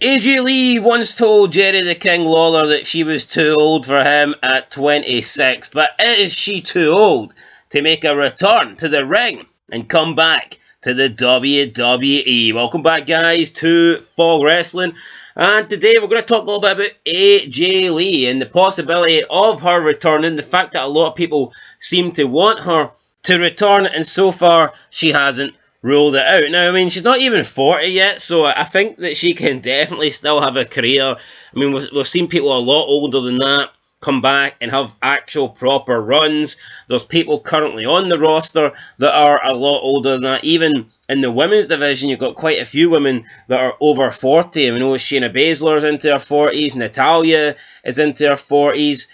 AJ Lee once told Jerry the King Lawler that she was too old for him at 26, but is she too old to make a return to the ring and come back to the WWE? Welcome back, guys, to Fall Wrestling. And today we're going to talk a little bit about AJ Lee and the possibility of her returning, the fact that a lot of people seem to want her to return, and so far she hasn't ruled it out. Now, I mean, she's not even 40 yet, so I think that she can definitely still have a career. I mean, we've seen people a lot older than that come back and have actual proper runs. There's people currently on the roster that are a lot older than that. Even in the women's division, you've got quite a few women that are over 40. I mean, Shayna Baszler's into her 40s, Natalya is into her 40s.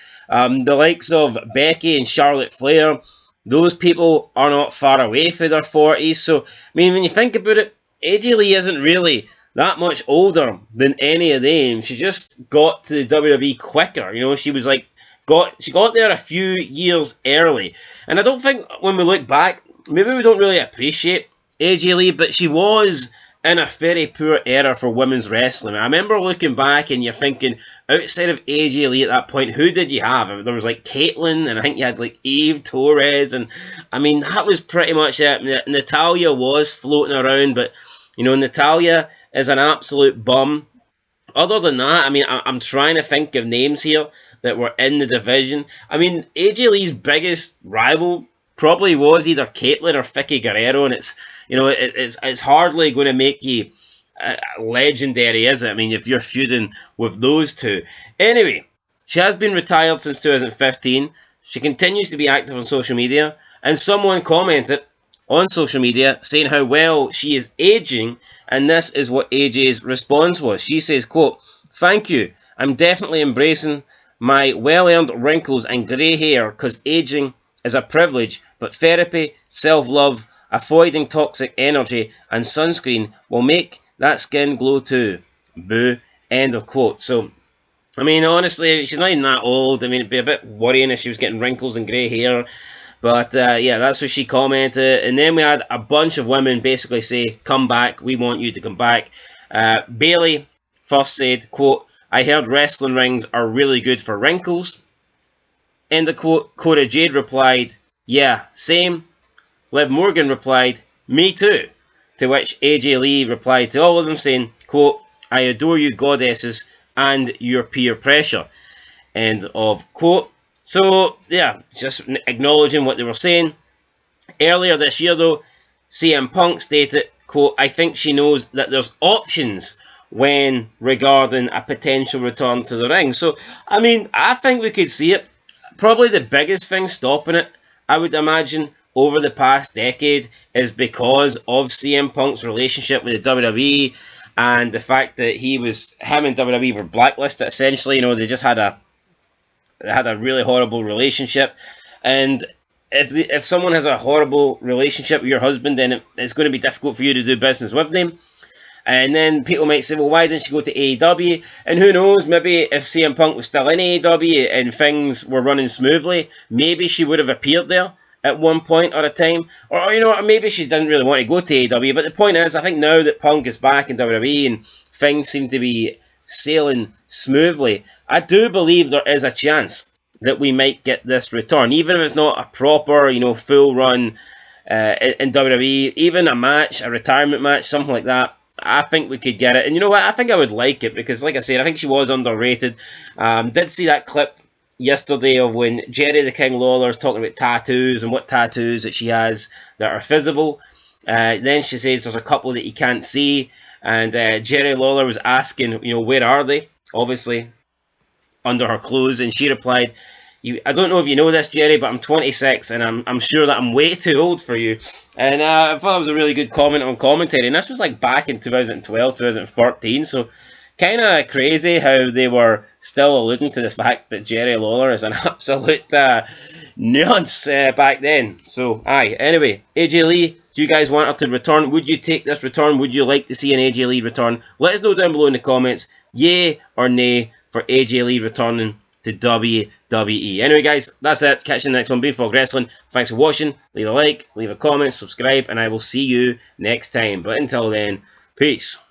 The likes of Becky and Charlotte Flair, those people are not far away from their 40s. So, I mean, when you think about it, AJ Lee isn't really that much older than any of them. She just got to the WWE quicker. You know, she was like, she got there a few years early. And I don't think when we look back, maybe we don't really appreciate AJ Lee, but she was in a very poor era for women's wrestling. I remember looking back and you're thinking, outside of AJ Lee at that point, who did you have? There was like Caitlyn, and I think you had like Eve Torres, and I mean, that was pretty much it. Natalya was floating around, but you know, Natalya is an absolute bum. Other than that, I mean, I'm trying to think of names here that were in the division. I mean, AJ Lee's biggest rival probably was either Caitlyn or Vicky Guerrero, and it's, you know, it's hardly going to make you legendary, is it? I mean, if you're feuding with those two. Anyway, she has been retired since 2015. She continues to be active on social media, and someone commented on social media saying how well she is aging, and this is what AJ's response was. She says, quote, "Thank you. I'm definitely embracing my well-earned wrinkles and grey hair because aging is a privilege, but therapy, self-love, avoiding toxic energy, and sunscreen will make that skin glow too. Boo." End of quote. So, I mean, honestly, she's not even that old. I mean, it'd be a bit worrying if she was getting wrinkles and grey hair. But, yeah, that's what she commented. And then we had a bunch of women basically say, "Come back. We want you to come back." Bayley first said, quote, "I heard wrestling rings are really good for wrinkles." End of quote. Cora Jade replied, "Yeah, same." Liv Morgan replied, "Me too." To which AJ Lee replied to all of them saying, quote, "I adore you goddesses and your peer pressure." End of quote. So, yeah, just acknowledging what they were saying. Earlier this year, though, CM Punk stated, quote, "I think she knows that there's options when regarding a potential return to the ring." So, I mean, I think we could see it. Probably the biggest thing stopping it, I would imagine, over the past decade is because of CM Punk's relationship with the WWE and the fact that him and WWE were blacklisted, essentially. You know, they just had a really horrible relationship. And if someone has a horrible relationship with your husband, then it's going to be difficult for you to do business with them. And then people might say, well, why didn't she go to AEW? And who knows, maybe if CM Punk was still in AEW and things were running smoothly, maybe she would have appeared there at one point or a time. Or, you know, maybe she didn't really want to go to AEW. But the point is, I think now that Punk is back in WWE and things seem to be sailing smoothly, I do believe there is a chance that we might get this return. Even if it's not a proper, you know, full run in WWE, even a match, a retirement match, something like that, I think we could get it. And you know what? I think I would like it because, like I said, I think she was underrated. Did see that clip yesterday of when Jerry the King Lawler is talking about tattoos and what tattoos that she has that are visible. Then she says there's a couple that you can't see. And Jerry Lawler was asking, you know, where are they? Obviously, under her clothes. And she replied, I don't know if you know this, Jerry, but I'm 26 and I'm sure that I'm way too old for you. And I thought it was a really good comment on commentary. And this was like back in 2012, 2013. So kind of crazy how they were still alluding to the fact that Jerry Lawler is an absolute nuance back then. So, aye. Anyway, AJ Lee, do you guys want her to return? Would you take this return? Would you like to see an AJ Lee return? Let us know down below in the comments. Yay or nay for AJ Lee returning to WWE. Anyway, guys, that's it. Catch you in the next one. BeFog Wrestling. Thanks for watching. Leave a like, leave a comment, subscribe, and I will see you next time. But until then, peace.